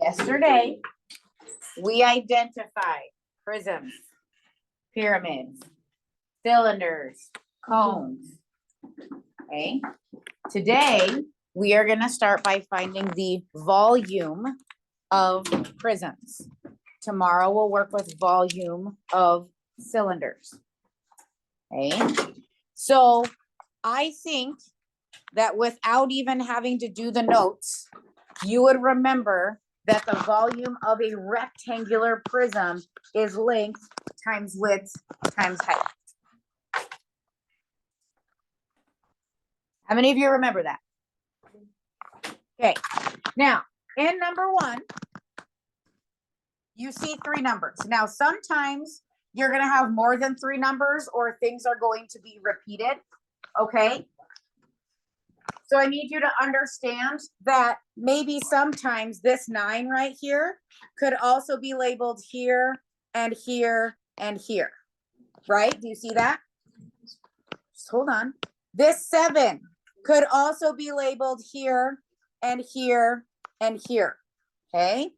Yesterday, we identified prisms, pyramids, cylinders, cones. Okay. Today, we are going to start by finding the volume of prisms. Tomorrow, we'll work with volume of cylinders. Okay. So I think that without even having to do the notes, you would remember that the volume of a rectangular prism is length times width times height. How many of you remember that? Okay, now in number one, you see three numbers. Now, sometimes you're going to have more than three numbers or things are going to be repeated. Okay. So I need you to understand that maybe sometimes this 9 right here could also be labeled here and here and here, right? Do you see that? Just hold on. This 7 could also be labeled here and here and here, okay?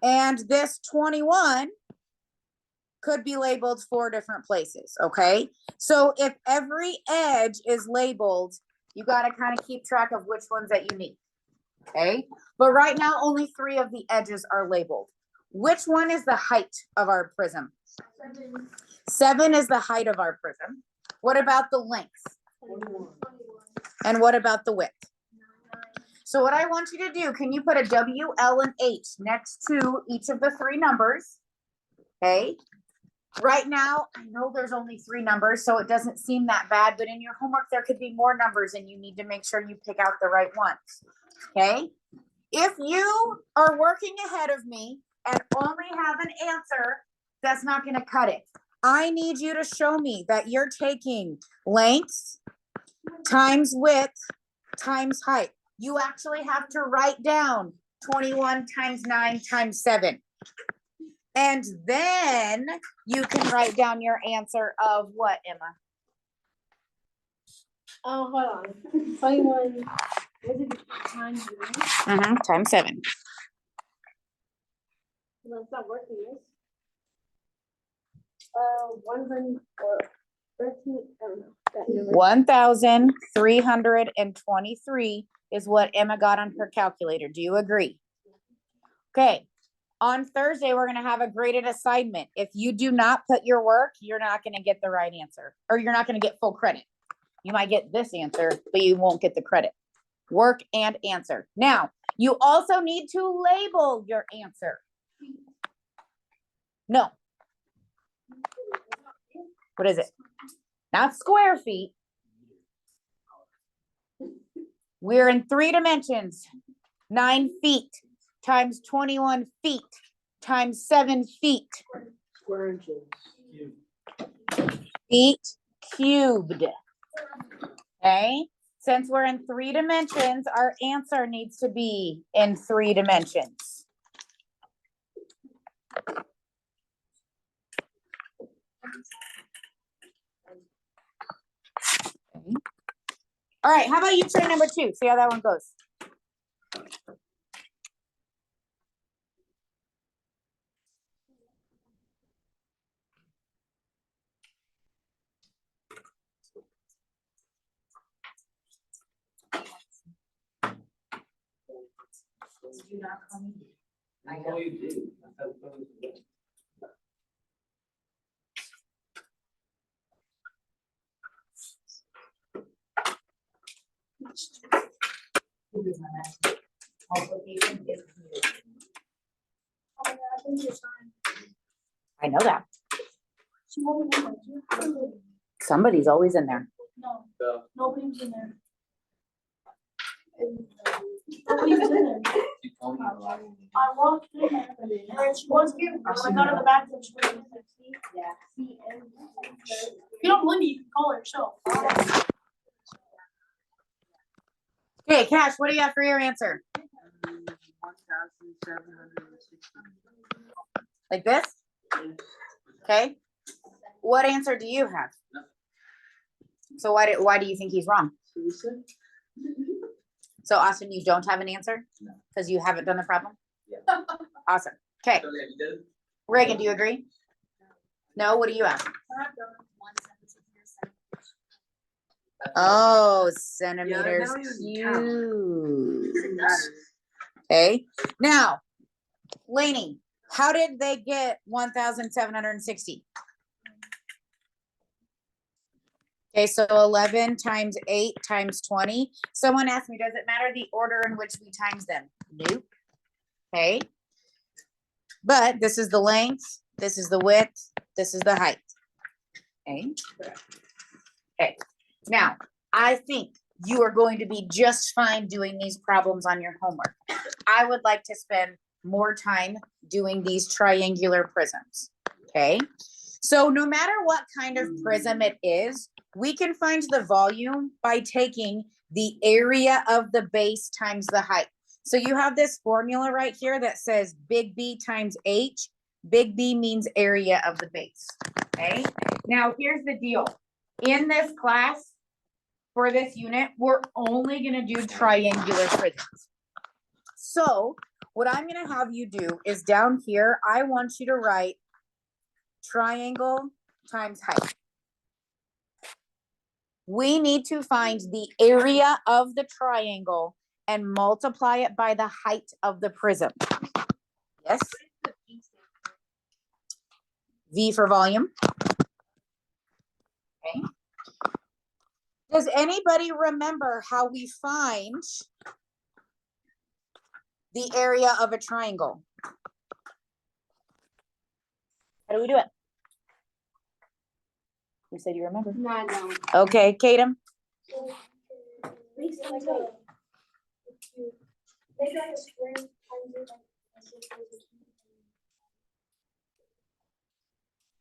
And this 21 could be labeled 4 different places, okay? So if every edge is labeled, you got to kind of keep track of which ones that you need, okay? But right now, only 3 of the edges are labeled. Which one is the height of our prism? 7 is the height of our prism. What about the length? 21. And what about the width? 9. So what I want you to do, can you put a W, L, and H next to each of the 3 numbers, okay? Right now, I know there's only 3 numbers, so it doesn't seem that bad, but in your homework, there could be more numbers and you need to make sure you pick out the right ones, okay? If you are working ahead of me and only have an answer, that's not gonna cut it. I need you to show me that you're taking length times width times height. You actually have to write down 21 times 9 times 7. And then you can write down your answer of what, Emma? Oh, hold on. 21 times 9? Times 7. No, it's not working. This. 100 or 13. I don't know. 1,323 is what Emma got on her calculator. Do you agree? Okay. On Thursday, we're going to have a graded assignment. If you do not put your work, you're not going to get the right answer, or you're not going to get full credit. You might get this answer, but you won't get the credit. Work and answer. Now, you also need to label your answer. No. What is it? Not square feet. We're in 3 dimensions. 9 feet times 21 feet times 7 feet. Square inches. Feet cubed. Okay. Since we're in 3 dimensions, our answer needs to be in 3 dimensions. Okay. All right. How about you try number 2? See how that one goes. Did you not call me? I know you did. Multiplication is computed. Oh, yeah, I think you're fine. I know that. She won't be there. Somebody's always in there. No, nobody's in there. Nobody's in there. I walked in there, and she was here. When I got to the bathroom, she was like, yeah. If you don't believe me, you can call her yourself. Okay, Cash, what do you have for your answer? 1,760. Like this? Okay. What answer do you have? So why do you think he's wrong? So Austin, you don't have an answer? No. Because you haven't done the problem? Yeah. Awesome. Okay. Reagan, do you agree? No, what do you ask? Oh, centimeters that don't even cubed. Okay, now, Lainey, how did they get 1,760? Okay, so 11 times 8 times 20. Someone asked me, does it matter the order in which we times them? Nope. Okay. But this is the length, this is the width, this is the height. Okay. Okay. Now, I think you are going to be just fine doing these problems on your homework. I would like to spend more time doing these triangular prisms. Okay. So no matter what kind of prism it is, we can find the volume by taking the area of the base times the height. So you have this formula right here that says big B times H. Big B means area of the base. Okay. Now here's the deal. In this class, for this unit, we're only going to do triangular prisms. So what I'm going to have you do is down here, I want you to write triangle times height. We need to find the area of the triangle and multiply it by the height of the prism. Yes? V for volume. Okay. Does anybody remember how we find the area of a triangle? How do we do it? You said you remember. No. Okay, Katem.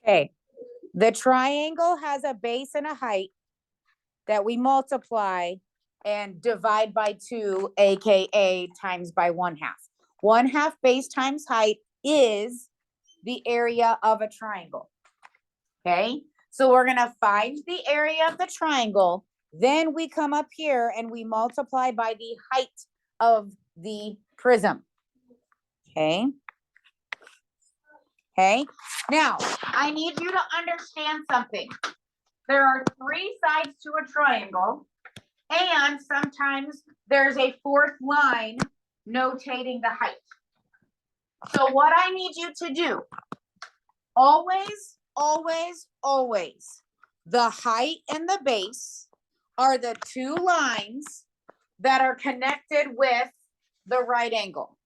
Okay, the triangle has a base and a height that we multiply and divide by 2, aka times by 1/2. 1/2 base times height is the area of a triangle. Okay, so we're gonna find the area of the triangle, then we come up here and we multiply by the height of the prism. Okay. Okay, now I need you to understand something. There are 3 sides to a triangle, and sometimes there's a 4th line notating the height. So what I need you to do, always, always, always, the height and the base are the 2 lines that are connected with the right angle.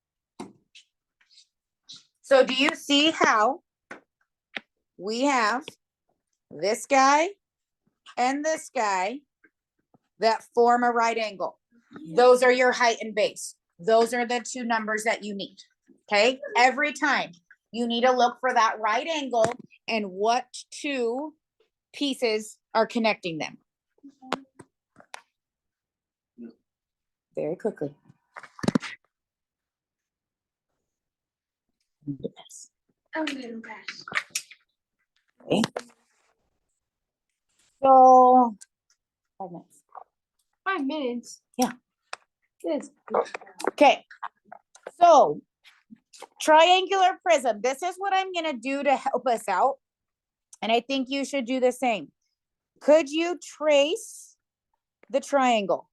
So do you see how we have this guy and this guy that form a right angle? Those are your height and base. Those are the 2 numbers that you need. Okay, every time you need to look for that right angle and what 2 pieces are connecting them. Very quickly. Okay. Okay. So 5 minutes. 5 minutes? Yeah. Yes. Okay, so triangular prism. This is what I'm going to do to help us out. And I think you should do the same. Could you trace the triangle?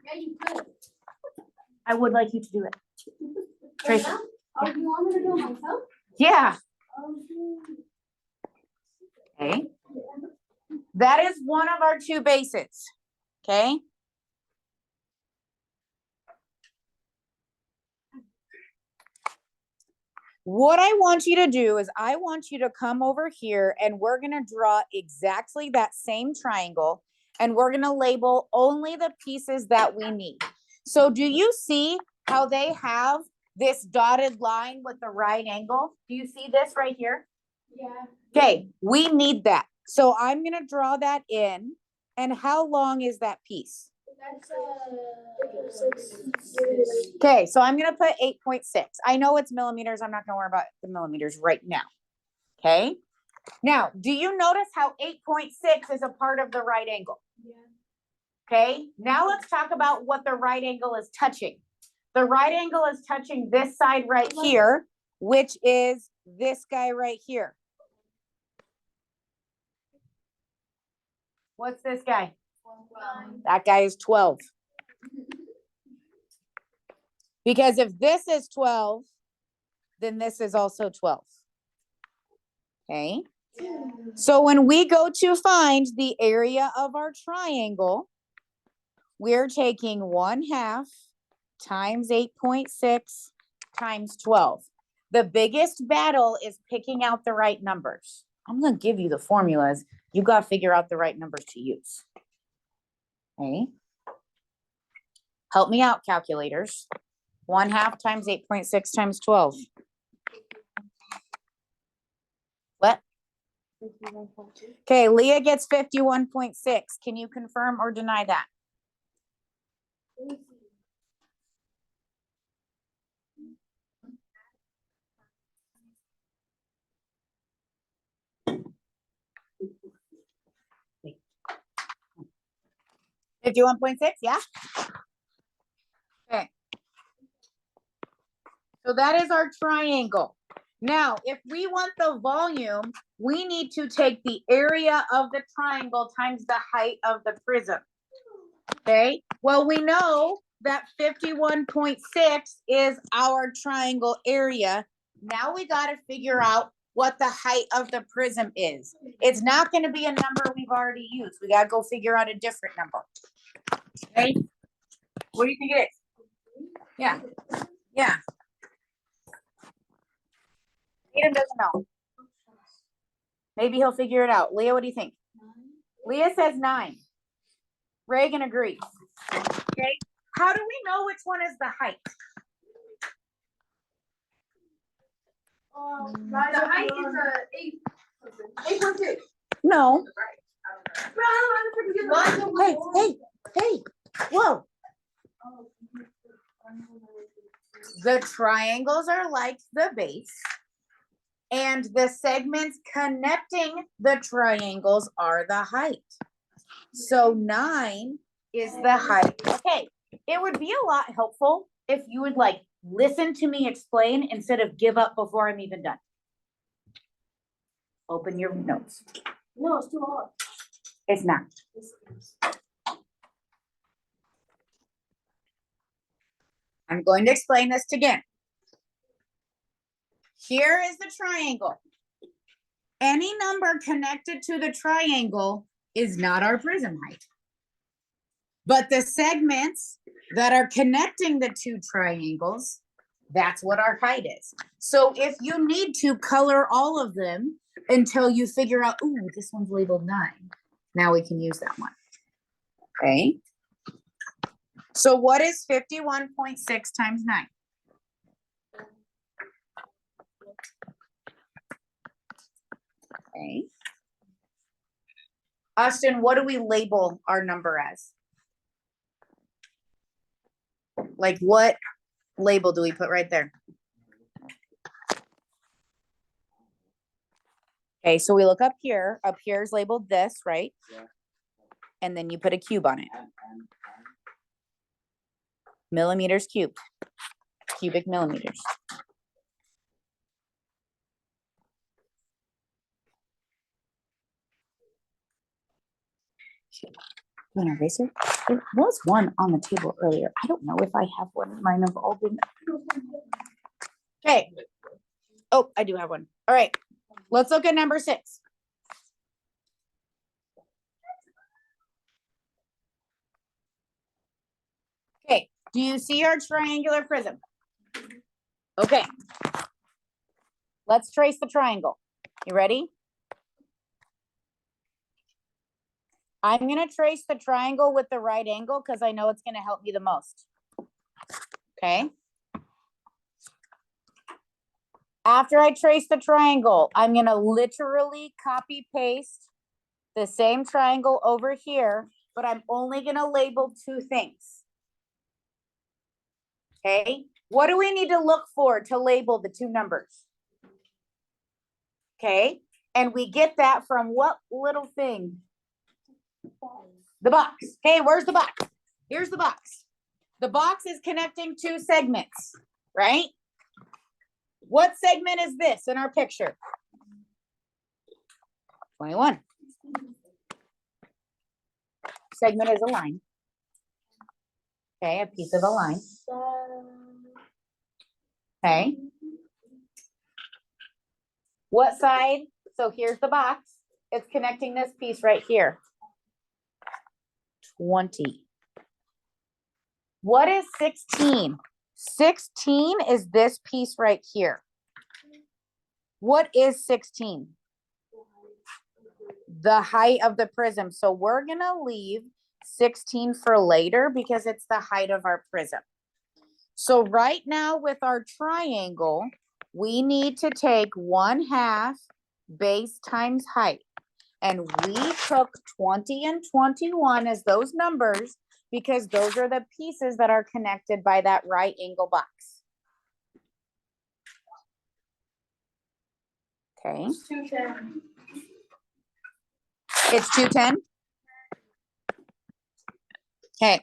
Yeah, you could. I would like you to do it. Trace it. Oh, you want me to do it myself? Yeah. Okay. That is one of our 2 bases. Okay. What I want you to do is I want you to come over here and we're going to draw exactly that same triangle and we're going to label only the pieces that we need. So do you see how they have this dotted line with the right angle? Do you see this right here? Yeah. Okay, we need that. So I'm going to draw that in. And how long is that piece? That's Okay, so I'm going to put 8.6. I know it's millimeters. I'm not going to worry about the millimeters right now. Okay. Now, do you notice how 8.6 is a part of the right angle? Yeah. Okay, now let's talk about what the right angle is touching. The right angle is touching this side right here, which is this guy right here. What's this guy? That guy is 12. Because if this is 12, then this is also 12. Okay. So when we go to find the area of our triangle, we're taking 1/2 times 8.6 times 12. The biggest battle is picking out the right numbers. I'm going to give you the formulas. You got to figure out the right numbers to use. Okay. Help me out, calculators. 1/2 times 8.6 times 12. What? Okay, Leah gets 51.6. Can you confirm or deny that? Wait. 51.6, yeah? Okay. So that is our triangle. Now, if we want the volume, we need to take the area of the triangle times the height of the prism. Okay, well, we know that 51.6 is our triangle area. Now we got to figure out what the height of the prism is. It's not going to be a number we've already used. We got to go figure out a different number. Okay, what do you think it is? Yeah, yeah. Aiden doesn't know. Maybe he'll figure it out. Leah, what do you think? 9. Leah says 9. Reagan agrees. Okay. How do we know which one is the height? The height is 8.6. No. Hey. Whoa. The triangles are like the base, and the segments connecting the triangles are the height. So 9 is the height. Okay, it would be a lot helpful if you would like listen to me explain instead of give up before I'm even done. Open your notes. No, it's too hard. It's not. I'm going to explain this again. Here is the triangle. Any number connected to the triangle is not our prism height. But the segments that are connecting the two triangles, that's what our height is. So if you need to color all of them until you figure out, ooh, this one's labeled 9. Now we can use that one. Okay. So what is 51.6 times 9? Okay. Austin, what do we label our number as? Like what label do we put right there? Okay, so we look up here. Up here is labeled this, right? Yeah. And then you put a cube on it. Millimeters cubed. Cubic millimeters. An eraser? There was one on the table earlier. I don't know if I have one. Mine have all been. Okay. Oh, I do have one. All right. Let's look at number 6. Okay. Do you see our triangular prism? Okay. Let's trace the triangle. You ready? I'm going to trace the triangle with the right angle because I know it's going to help me the most. Okay. After I trace the triangle, I'm going to literally copy paste the same triangle over here, but I'm only going to label 2 things. Okay. What do we need to look for to label the 2 numbers? Okay. And we get that from what little thing? The box. Okay, where's the box? Here's the box. The box is connecting two segments, right? What segment is this in our picture? 21. Segment is a line. Okay, a piece of a line. Okay. What side? So here's the box. It's connecting this piece right here. 20. What is 16? 16 is this piece right here. What is 16? The height of the prism. So we're gonna leave 16 for later because it's the height of our prism. So right now with our triangle, we need to take 1/2 base times height. And we took 20 and 21 as those numbers because those are the pieces that are connected by that right angle box. Okay. It's 210. It's 210. Okay.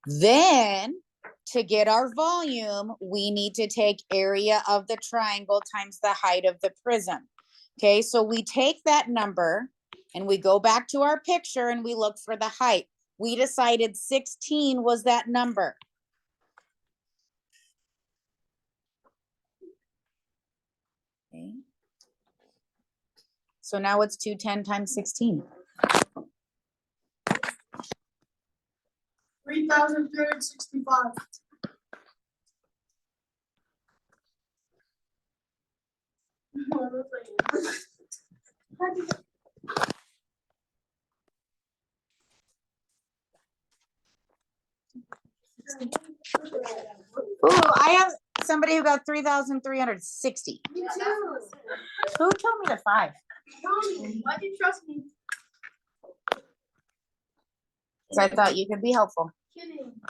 Then to get our volume, we need to take area of the triangle times the height of the prism. Okay, so we take that number and we go back to our picture and we look for the height. We decided 16 was that number. Okay. So now it's 210 times 16. 3,365. Oh, I have somebody who got 3,360. Me too. Who told me the 5? Why do you trust me? Because I thought you could be helpful. Kidding.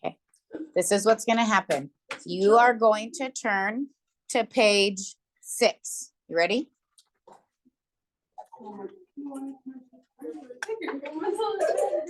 Okay, this is what's going to happen. You are going to turn to page 6. You ready?